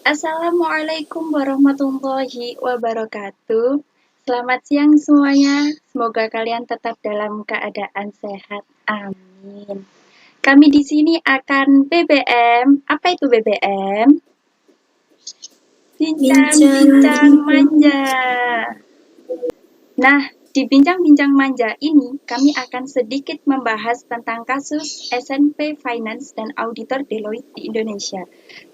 Assalamualaikum warahmatullahi wabarakatuh. Selamat siang semuanya. Semoga kalian tetap dalam keadaan sehat. Amin. Kami di sini akan BBM. Apa itu BBM? Bincang-bincang manja. Nah, di bincang-bincang manja ini, kami akan sedikit membahas tentang kasus SNP Finance dan Auditor Deloitte di Indonesia.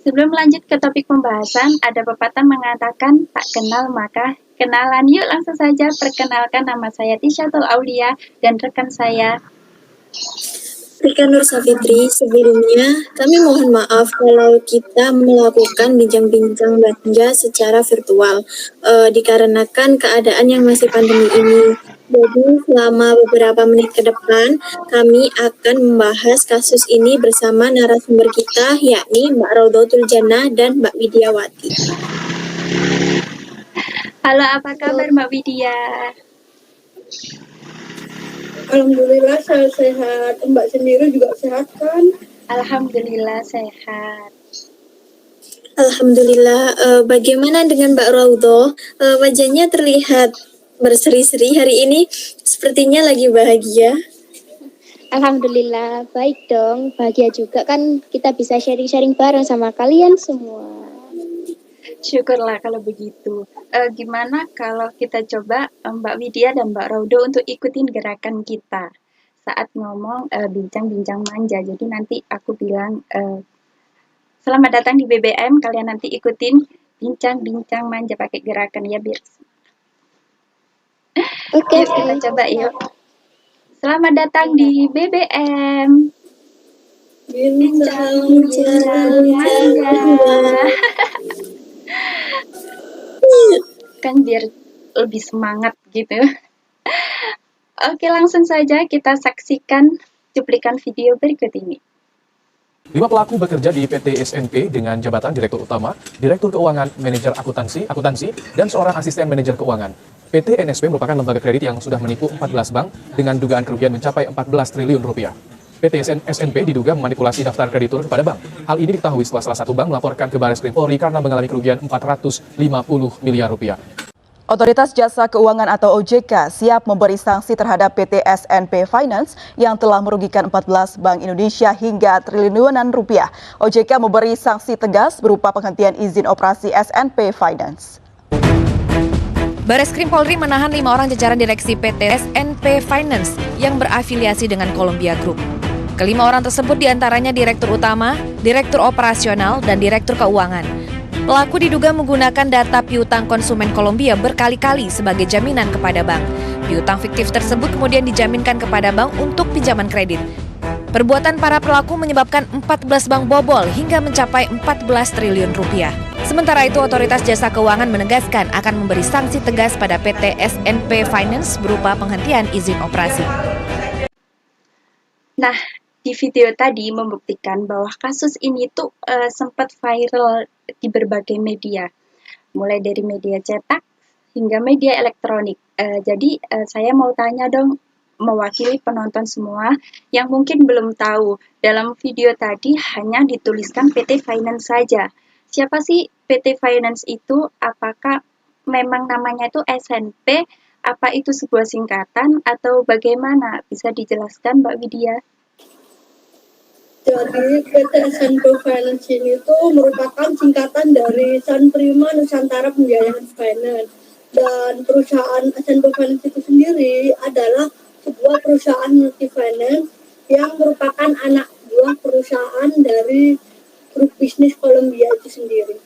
Sebelum lanjut ke topik pembahasan, ada pepatah mengatakan, tak kenal maka kenalan. Yuk langsung saja perkenalkan, nama saya Tisyatul Aulia dan rekan saya. Rika Nur Safitri, sebelumnya kami mohon maaf kalau kita melakukan bincang-bincang manja secara virtual, dikarenakan keadaan yang masih pandemi ini. Jadi selama beberapa menit ke depan, kami akan membahas kasus ini bersama narasumber kita, yakni Mbak Raudatul Jannah dan Mbak Widiawati. Halo, apa kabar Mbak Widya? Alhamdulillah saya sehat. Mbak sendiri juga sehat kan? Alhamdulillah sehat. Alhamdulillah. Bagaimana dengan Mbak Raudo? Wajahnya terlihat berseri-seri hari ini. Sepertinya lagi bahagia. Alhamdulillah, baik dong. Bahagia juga kan kita bisa sharing-sharing bareng sama kalian semua. Syukurlah kalau begitu. Gimana kalau kita coba Mbak Widya dan Mbak Raudo untuk ikutin gerakan kita saat ngomong bincang-bincang manja. Jadi nanti aku bilang selamat datang di BBM, kalian nanti ikutin bincang-bincang manja pakai gerakan ya, biar. Oke, Yuk kita coba yuk. Selamat datang di BBM. Bincang-bincang manja. Kan biar lebih semangat gitu. Oke, langsung saja kita saksikan cuplikan video berikut ini. 5 pelaku bekerja di PT SNP dengan jabatan Direktur Utama, Direktur Keuangan, Manajer Akuntansi, dan seorang asisten manajer keuangan. PT NSP merupakan lembaga kredit yang sudah menipu 14 bank dengan dugaan kerugian mencapai 14 triliun rupiah. PT SNP diduga memanipulasi daftar kreditur kepada bank. Hal ini diketahui setelah salah satu bank melaporkan ke Barreskrim Polri karena mengalami kerugian 450 miliar rupiah. Otoritas Jasa Keuangan atau OJK siap memberi sanksi terhadap PT SNP Finance yang telah merugikan 14 Bank Indonesia hingga triliunan rupiah. OJK memberi sanksi tegas berupa penghentian izin operasi SNP Finance. Barreskrim Polri menahan 5 orang jajaran direksi PT SNP Finance yang berafiliasi dengan Columbia Group. Kelima orang tersebut diantaranya Direktur Utama, Direktur Operasional, dan Direktur Keuangan. Pelaku diduga menggunakan data piutang konsumen Columbia berkali-kali sebagai jaminan kepada bank. Piutang fiktif tersebut kemudian dijaminkan kepada bank untuk pinjaman kredit. Perbuatan para pelaku menyebabkan 14 bank bobol hingga mencapai 14 triliun rupiah. Sementara itu, Otoritas Jasa Keuangan menegaskan akan memberi sanksi tegas pada PT SNP Finance berupa penghentian izin operasi. Nah, di video tadi membuktikan bahwa kasus ini tuh sempat viral di berbagai media, mulai dari media cetak hingga media elektronik. Jadi saya mau tanya dong, mewakili penonton semua yang mungkin belum tahu, dalam video tadi hanya dituliskan PT Finance saja. Siapa sih PT Finance itu? Apakah memang namanya itu SNP? Apa itu sebuah singkatan atau bagaimana? Bisa dijelaskan Mbak Widya? Jadi PT SNP Finance ini itu merupakan singkatan dari San Prima Nusantara Pembiayaan Finance. Dan perusahaan SNP Finance itu sendiri adalah sebuah perusahaan multi-finance yang merupakan anak buah perusahaan dari grup bisnis Columbia itu sendiri.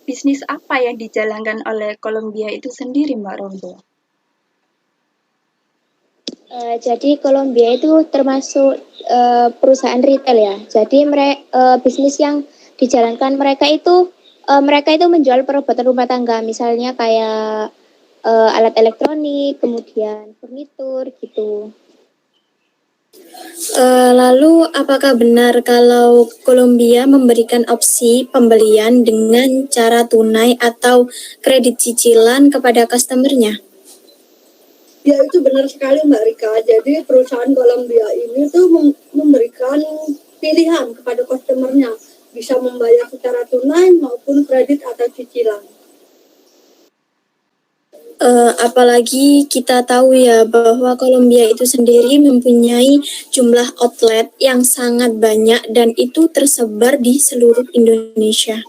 Bisnis apa yang dijalankan oleh Columbia itu sendiri, Mbak Rondo? Jadi Columbia itu termasuk perusahaan retail ya. Jadi bisnis yang dijalankan mereka itu menjual perabot rumah tangga, misalnya kayak alat elektronik, kemudian furnitur gitu. Lalu apakah benar kalau Columbia memberikan opsi pembelian dengan cara tunai atau kredit cicilan kepada customer-nya? Ya, itu benar sekali Mbak Rika. Jadi perusahaan Columbia ini tuh memberikan pilihan kepada customer-nya bisa membayar secara tunai maupun kredit atau cicilan. Apalagi kita tahu ya bahwa Kolombia itu sendiri mempunyai jumlah outlet yang sangat banyak dan itu tersebar di seluruh Indonesia.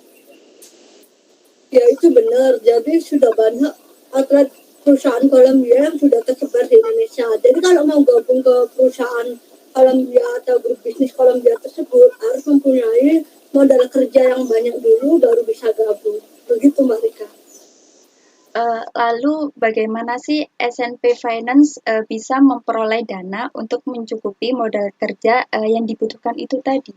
Ya itu benar, jadi sudah banyak outlet perusahaan Kolombia yang sudah tersebar di Indonesia. Jadi kalau mau gabung ke perusahaan Kolombia atau grup bisnis Kolombia tersebut harus mempunyai modal kerja yang banyak dulu baru bisa gabung. Begitu Mbak Rika. Lalu bagaimana sih SNP Finance bisa memperoleh dana untuk mencukupi modal kerja yang dibutuhkan itu tadi?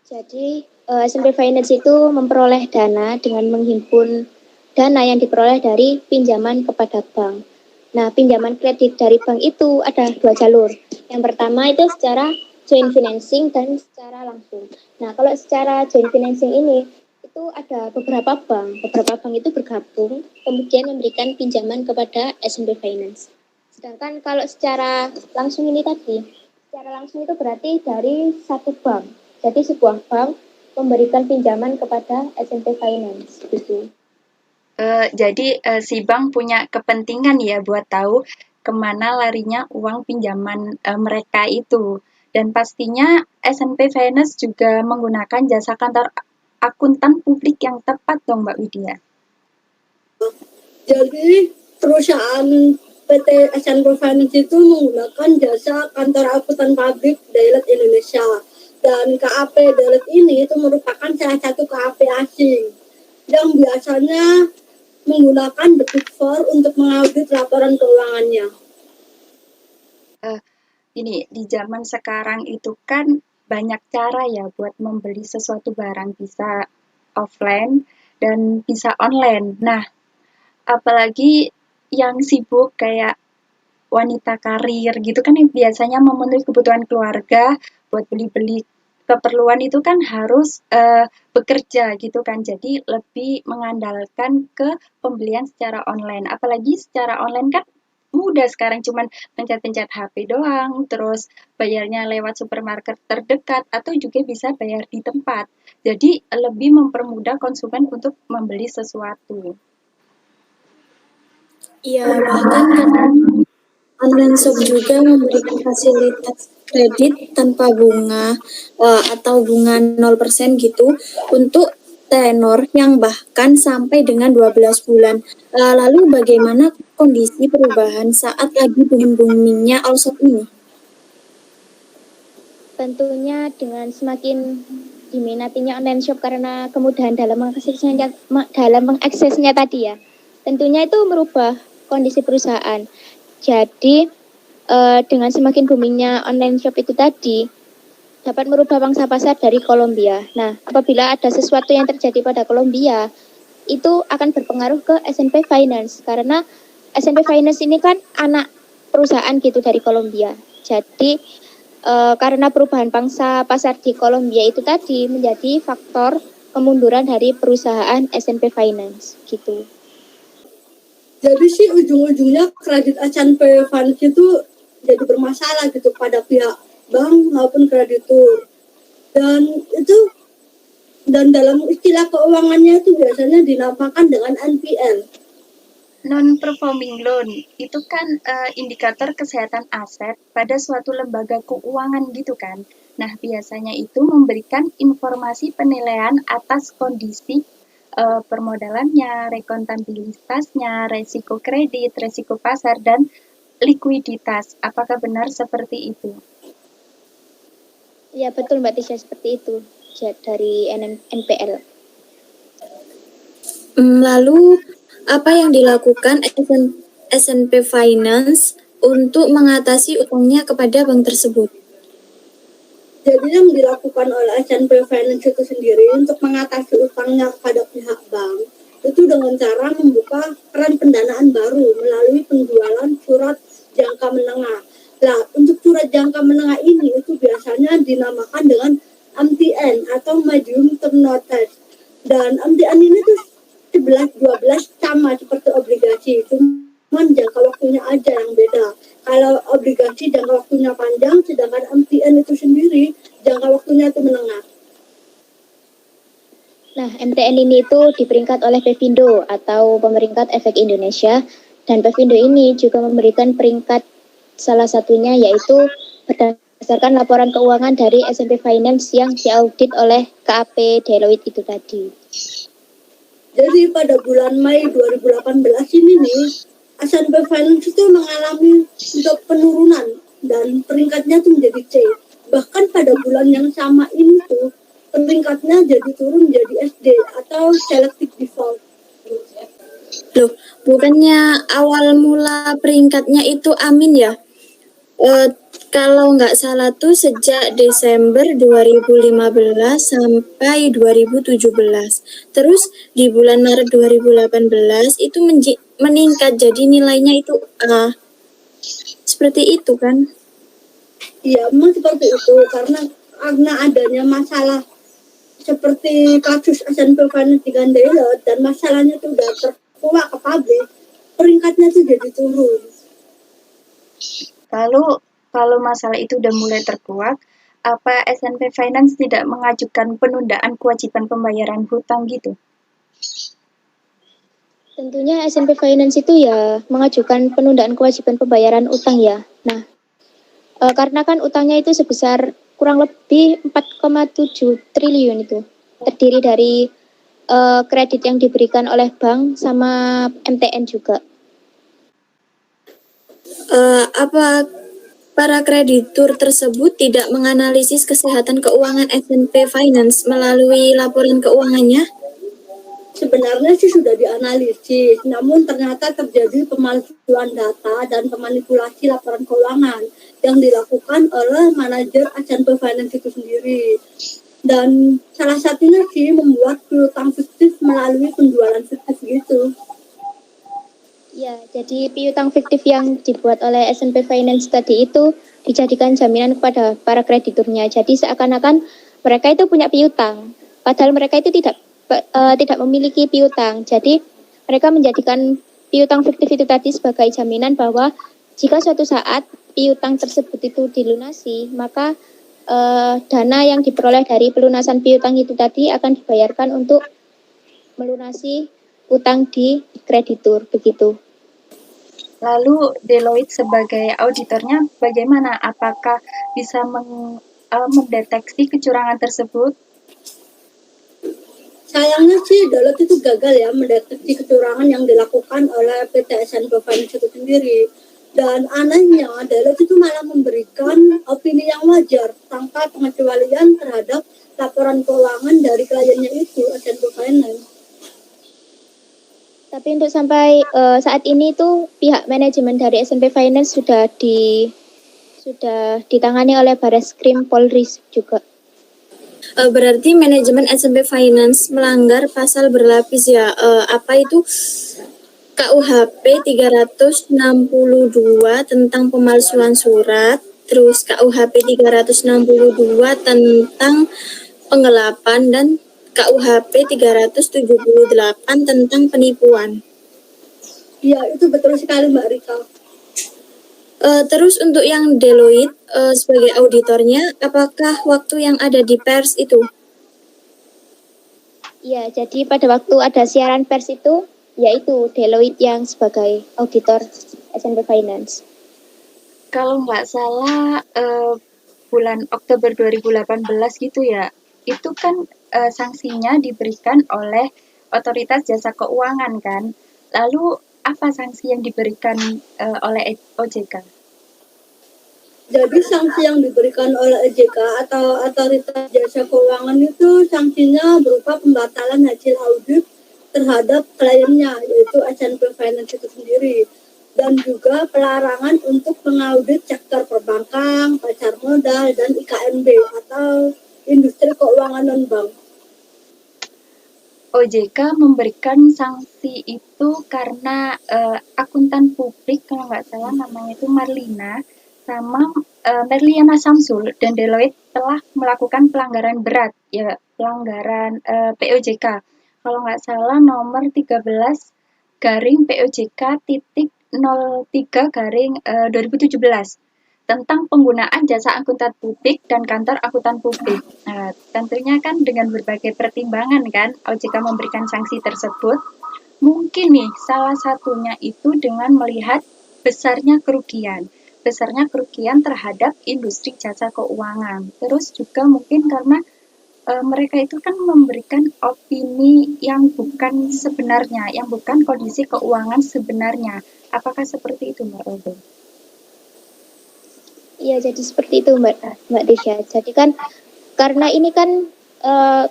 Jadi SNP Finance itu memperoleh dana dengan menghimpun dana yang diperoleh dari pinjaman kepada bank. Nah, pinjaman kredit dari bank itu ada dua jalur. Yang pertama itu secara joint financing dan secara langsung. Nah, kalau secara joint financing ini itu ada beberapa bank itu bergabung kemudian memberikan pinjaman kepada SNP Finance. Sedangkan kalau secara langsung ini tadi, secara langsung itu berarti dari satu bank. Jadi sebuah bank memberikan pinjaman kepada SNP Finance gitu. Jadi si bank punya kepentingan ya buat tahu kemana larinya uang pinjaman mereka itu. Dan pastinya SNP Finance juga menggunakan jasa kantor akuntan publik yang tepat dong Mbak Widya. Jadi perusahaan PT SNP Finance itu menggunakan jasa kantor akuntan publik Deloitte Indonesia. Dan KAP Deloitte ini itu merupakan salah satu KAP asing yang biasanya menggunakan The Big Four untuk mengaudit laporan keuangannya. Ini di zaman sekarang itu kan banyak cara ya buat membeli sesuatu barang, bisa offline dan bisa online. Nah, apalagi yang sibuk kayak wanita karir gitu kan yang biasanya memenuhi kebutuhan keluarga buat beli-beli keperluan itu kan harus bekerja gitu kan. Jadi lebih mengandalkan ke pembelian secara online. Apalagi secara online kan mudah sekarang, cuman pencet-pencet HP doang, terus bayarnya lewat supermarket terdekat atau juga bisa bayar di tempat. Jadi lebih mempermudah konsumen untuk membeli sesuatu. Iya, bahkan online shop juga memberikan fasilitas kredit tanpa bunga atau bunga 0% gitu untuk tenor yang bahkan sampai dengan 12 bulan. Lalu bagaimana kondisi perubahan saat lagi booming-boomingnya all shop ini? Tentunya dengan semakin diminatinya online shop karena kemudahan dalam mengaksesnya tadi ya. Tentunya itu merubah kondisi perusahaan. Jadi dengan semakin boomingnya online shop itu tadi dapat merubah pangsa pasar dari Kolombia. Nah, apabila ada sesuatu yang terjadi pada Kolombia, itu akan berpengaruh ke SNP Finance karena SNP Finance ini kan anak perusahaan gitu dari Kolombia. Jadi karena perubahan pangsa pasar di Kolombia itu tadi menjadi faktor kemunduran dari perusahaan SNP Finance gitu. Jadi sih ujung-ujungnya kredit SNP Finance itu jadi bermasalah gitu pada pihak bank maupun kreditur. Dan dalam istilah keuangannya itu biasanya dinamakan dengan NPL. Non-performing loan itu kan indikator kesehatan aset pada suatu lembaga keuangan gitu kan. Nah, biasanya itu memberikan informasi penilaian atas kondisi permodalannya, rekontabilitasnya, resiko kredit, resiko pasar, dan likuiditas. Apakah benar seperti itu? Ya betul Mbak Tisha, seperti itu dari NPL. Lalu apa yang dilakukan SNP Finance untuk mengatasi utangnya kepada bank tersebut? Jadi yang dilakukan oleh SNP Finance itu sendiri untuk mengatasi utangnya kepada pihak bank itu dengan cara membuka keran pendanaan baru melalui penjualan surat jangka menengah. Nah, untuk surat jangka menengah ini itu biasanya dinamakan dengan MTN atau Medium Term Notes. Dan MTN ini tuh 11-12 sama seperti obligasi, cuman jangka waktunya aja yang beda. Kalau obligasi jangka waktunya panjang, sedangkan MTN itu sendiri jangka waktunya itu menengah. MTN ini itu diperingkat oleh Pevindo atau Pemeringkat Efek Indonesia, dan Pevindo ini juga memberikan peringkat salah satunya yaitu berdasarkan laporan keuangan dari S&P Finance yang diaudit oleh KAP Deloitte itu tadi. Jadi pada bulan Mei 2018 ini nih, S&P Finance itu mengalami untuk penurunan dan peringkatnya tuh menjadi C. Bahkan pada bulan yang sama ini tuh peringkatnya jadi turun menjadi SD atau selective default. Loh, bukannya awal mula peringkatnya itu Amin ya? Kalau nggak salah tuh sejak Desember 2015 sampai 2017. Terus di bulan Maret 2018 itu meningkat jadi nilainya itu A. Seperti itu kan? Iya, memang seperti itu karena adanya masalah seperti kasus S&P Finance dengan Deloitte dan masalahnya itu udah terkuak ke pabrik, peringkatnya tuh jadi turun. Lalu kalau masalah itu udah mulai terkuak, apa S&P Finance tidak mengajukan penundaan kewajiban pembayaran hutang gitu? Tentunya S&P Finance itu ya mengajukan penundaan kewajiban pembayaran utang ya. Nah, karena kan utangnya itu sebesar kurang lebih 4,7 triliun itu. Terdiri dari kredit yang diberikan oleh bank sama MTN juga. Apa para kreditur tersebut tidak menganalisis kesehatan keuangan S&P Finance melalui laporan keuangannya? Sebenarnya sih sudah dianalisis, namun ternyata terjadi pemalsuan data dan pemanipulasi laporan keuangan yang dilakukan oleh manajer S&P Finance itu sendiri. Dan salah satunya sih membuat piutang fiktif melalui penjualan fiktif gitu. Ya, jadi piutang fiktif yang dibuat oleh S&P Finance tadi itu dijadikan jaminan kepada para krediturnya. Jadi seakan-akan mereka itu punya piutang, padahal mereka itu tidak memiliki piutang. Jadi mereka menjadikan piutang fiktif itu tadi sebagai jaminan bahwa jika suatu saat piutang tersebut itu dilunasi, maka dana yang diperoleh dari pelunasan piutang itu tadi akan dibayarkan untuk melunasi utang di kreditur begitu. Lalu Deloitte sebagai auditornya bagaimana? Apakah bisa mendeteksi kecurangan tersebut? Sayangnya sih Deloitte itu gagal ya mendeteksi kecurangan yang dilakukan oleh PT S&P Finance itu sendiri. Dan anehnya Deloitte itu malah memberikan opini yang wajar tanpa pengecualian terhadap laporan keuangan dari kliennya itu S&P Finance. Tapi untuk sampai saat ini tuh pihak manajemen dari S&P Finance sudah ditangani oleh Barreskrim Polri juga. Berarti manajemen S&P Finance melanggar pasal berlapis ya. Apa itu? KUHP 362 tentang pemalsuan surat, terus KUHP 362 tentang penggelapan, dan KUHP 378 tentang penipuan. Iya, itu betul sekali Mbak Rika. Terus untuk yang Deloitte sebagai auditornya, apakah waktu yang ada di pers itu? Ya, jadi pada waktu ada siaran pers itu, yaitu Deloitte yang sebagai auditor S&P Finance. Kalau nggak salah bulan Oktober 2018 gitu ya, itu kan sanksinya diberikan oleh Otoritas Jasa Keuangan kan. Lalu apa sanksi yang diberikan oleh OJK? Jadi sanksi yang diberikan oleh OJK atau Otoritas Jasa Keuangan itu sanksinya berupa pembatalan hasil audit terhadap kliennya, yaitu S&P Finance itu sendiri. Dan juga pelarangan untuk mengaudit sektor perbankan, pasar modal, dan IKNB atau industri keuangan non-bank. OJK memberikan sanksi itu karena akuntan publik, kalau nggak salah namanya itu Marlina, sama Merliana Samsul dan Deloitte telah melakukan pelanggaran berat, ya pelanggaran POJK. Kalau nggak salah nomor 13 garing POJK titik 03 garing 2017 tentang penggunaan jasa akuntan publik dan kantor akuntan publik. Nah, tentunya kan dengan berbagai pertimbangan kan OJK memberikan sanksi tersebut. Mungkin nih salah satunya itu dengan melihat besarnya kerugian terhadap industri jasa keuangan. Terus juga mungkin karena mereka itu kan memberikan opini yang bukan sebenarnya, yang bukan kondisi keuangan sebenarnya. Apakah seperti itu, Mbak Rodo? Iya, jadi seperti itu Mbak Desya. Jadi kan karena ini kan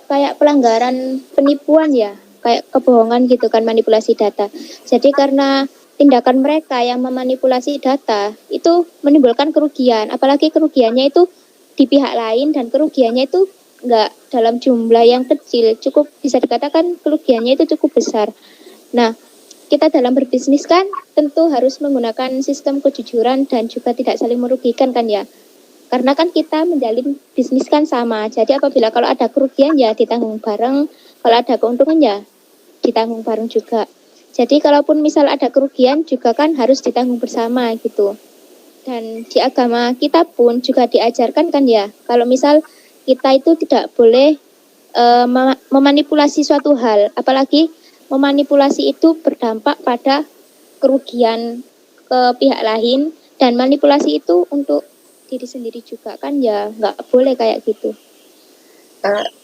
kayak pelanggaran penipuan ya, kayak kebohongan gitu kan, manipulasi data. Jadi karena tindakan mereka yang memanipulasi data itu menimbulkan kerugian, apalagi kerugiannya itu di pihak lain dan kerugiannya itu enggak dalam jumlah yang kecil, cukup bisa dikatakan kerugiannya itu cukup besar. Nah, kita dalam berbisnis kan tentu harus menggunakan sistem kejujuran dan juga tidak saling merugikan kan ya. Karena kan kita menjalin bisnis kan sama. Jadi apabila kalau ada kerugian ya ditanggung bareng, kalau ada keuntungan ya ditanggung bareng juga. Jadi kalaupun misal ada kerugian juga kan harus ditanggung bersama gitu. Dan di agama kita pun juga diajarkan kan ya, kalau misal kita itu tidak boleh memanipulasi suatu hal, apalagi memanipulasi itu berdampak pada kerugian ke pihak lain, dan manipulasi itu untuk diri sendiri juga kan ya nggak boleh kayak gitu.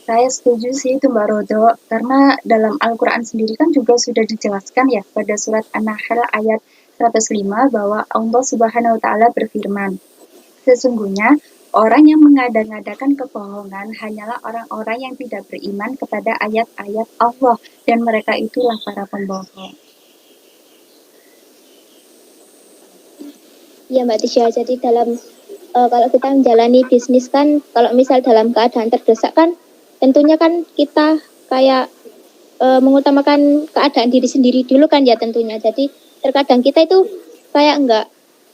Saya setuju sih itu Mbak Rodo, karena dalam Al-Quran sendiri kan juga sudah dijelaskan ya pada surat An-Nahl ayat 105 bahwa Allah Subhanahu wa Ta'ala berfirman, sesungguhnya orang yang mengada-ngadakan kebohongan hanyalah orang-orang yang tidak beriman kepada ayat-ayat Allah, dan mereka itulah para pembohong. Ya Mbak Tisha, jadi dalam kalau kita menjalani bisnis kan, kalau misal dalam keadaan terdesak kan, tentunya kan kita kayak mengutamakan keadaan diri sendiri dulu kan ya tentunya. Jadi terkadang kita itu kayak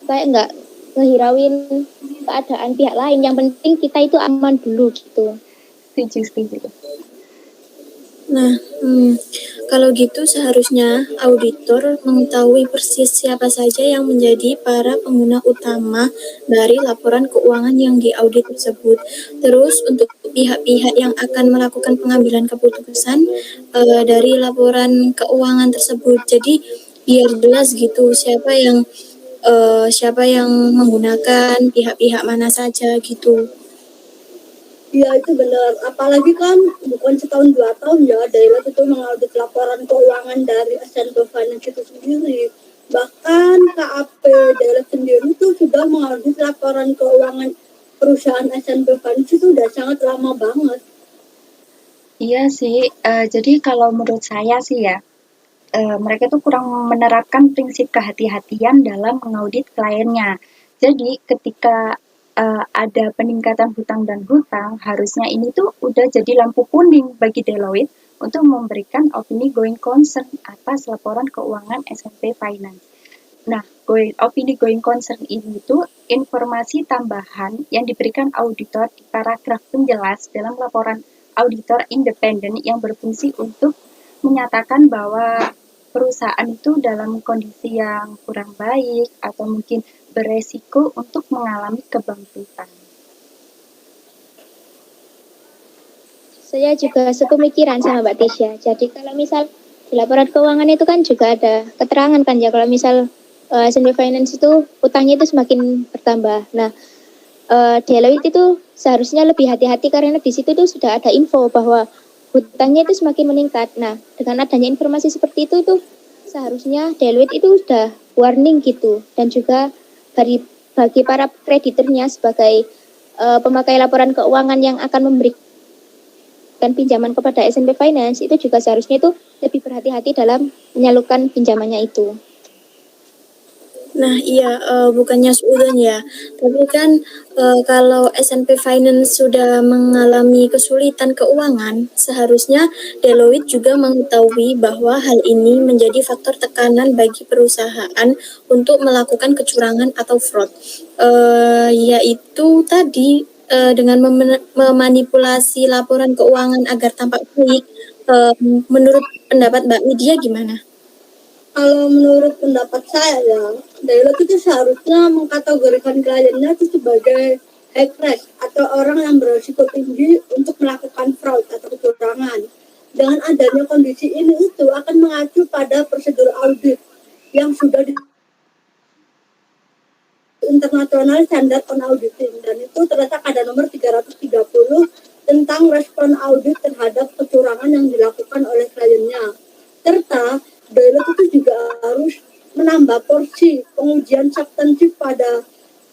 enggak ngehirauin keadaan pihak lain. Yang penting kita itu aman dulu gitu. Setuju. Nah, kalau gitu seharusnya auditor mengetahui persis siapa saja yang menjadi para pengguna utama dari laporan keuangan yang diaudit tersebut. Terus untuk pihak-pihak yang akan melakukan pengambilan keputusan dari laporan keuangan tersebut. Jadi biar jelas gitu siapa yang menggunakan, pihak-pihak mana saja gitu. Iya itu benar, apalagi kan bukan setahun 2 tahun ya, Daylight itu mengaudit laporan keuangan dari S&P Finance itu sendiri. Bahkan KAP Daylight sendiri itu sudah mengaudit laporan keuangan perusahaan S&P Finance itu udah sangat lama banget. Iya sih, jadi kalau menurut saya sih ya, mereka tuh kurang menerapkan prinsip kehati-hatian dalam mengaudit kliennya. Jadi ketika ada peningkatan hutang dan hutang, harusnya ini tuh udah jadi lampu kuning bagi Deloitte untuk memberikan opini going concern atas laporan keuangan S&P Finance. Nah, opini going concern ini tuh informasi tambahan yang diberikan auditor di paragraf penjelas dalam laporan auditor independen yang berfungsi untuk menyatakan bahwa perusahaan itu dalam kondisi yang kurang baik atau mungkin beresiko untuk mengalami kebangkrutan. Saya juga sepemikiran sama Mbak Tisha. Jadi kalau misal di laporan keuangan itu kan juga ada keterangan kan ya, kalau misal S&P Finance itu utangnya itu semakin bertambah. Nah, Deloitte itu seharusnya lebih hati-hati karena di situ tuh sudah ada info bahwa hutangnya itu semakin meningkat. Nah, dengan adanya informasi seperti itu seharusnya Deloitte itu sudah warning gitu, dan juga bagi para krediturnya sebagai pemakai laporan keuangan yang akan memberikan pinjaman kepada S&P Finance itu juga seharusnya itu lebih berhati-hati dalam menyalurkan pinjamannya itu. Nah iya, bukannya suudon ya, tapi kan kalau S&P Finance sudah mengalami kesulitan keuangan, seharusnya Deloitte juga mengetahui bahwa hal ini menjadi faktor tekanan bagi perusahaan untuk melakukan kecurangan atau fraud, yaitu tadi dengan memanipulasi laporan keuangan agar tampak baik. Menurut pendapat Mbak Widya gimana? Kalau menurut pendapat saya ya, Dialog itu seharusnya mengkategorikan kliennya itu sebagai high risk atau orang yang berisiko tinggi untuk melakukan fraud atau kecurangan. Dengan adanya kondisi ini itu akan mengacu pada prosedur audit yang sudah di International Standard on Auditing, dan itu terletak pada nomor 330 tentang respon audit terhadap kecurangan yang dilakukan oleh kliennya. Serta Deloitte itu juga harus menambah porsi pengujian substantif pada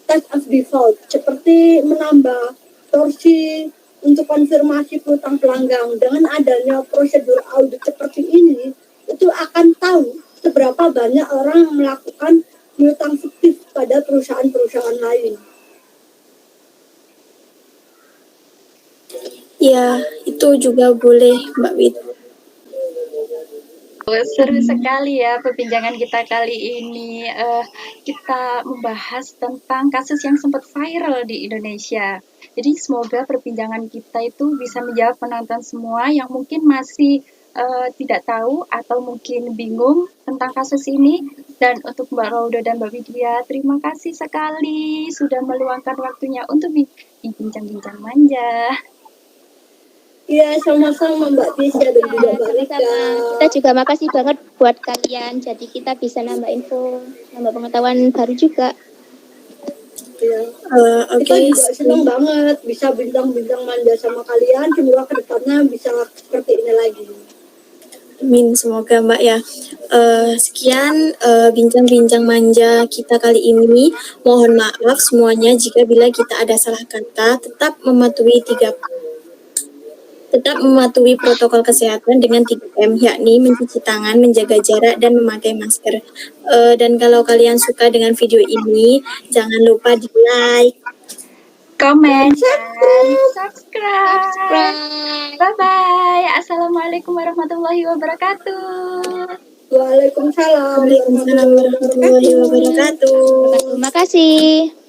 test of default, seperti menambah porsi untuk konfirmasi piutang pelanggan. Dengan adanya prosedur audit seperti ini, itu akan tahu seberapa banyak orang yang melakukan piutang fiktif pada perusahaan-perusahaan lain. Ya, itu juga boleh, Mbak Wit. Seru sekali ya perbincangan kita kali ini. Kita membahas tentang kasus yang sempat viral di Indonesia. Jadi semoga perbincangan kita itu bisa menjawab penonton semua yang mungkin masih tidak tahu atau mungkin bingung tentang kasus ini. Dan untuk Mbak Rauda dan Mbak Widya, terima kasih sekali sudah meluangkan waktunya untuk bincang-bincang manja. Iya, sama-sama Mbak Tisha dan juga Mbak Rika. Kita juga makasih banget buat kalian. Jadi kita bisa nambah info, nambah pengetahuan baru juga. Ya. Oke. Kita juga senang banget bisa bincang-bincang manja sama kalian. Semoga kedepannya bisa seperti ini lagi. Amin, semoga Mbak ya. Sekian bincang-bincang manja kita kali ini. Mohon maaf semuanya jika bila kita ada salah kata. Tetap mematuhi protokol kesehatan dengan 3M, yakni mencuci tangan, menjaga jarak, dan memakai masker. Dan kalau kalian suka dengan video ini, jangan lupa di-like, komen, dan subscribe. Subscribe. Bye-bye. Assalamualaikum warahmatullahi wabarakatuh. Waalaikumsalam Waalaikumsalam warahmatullahi wabarakatuh. Terima kasih.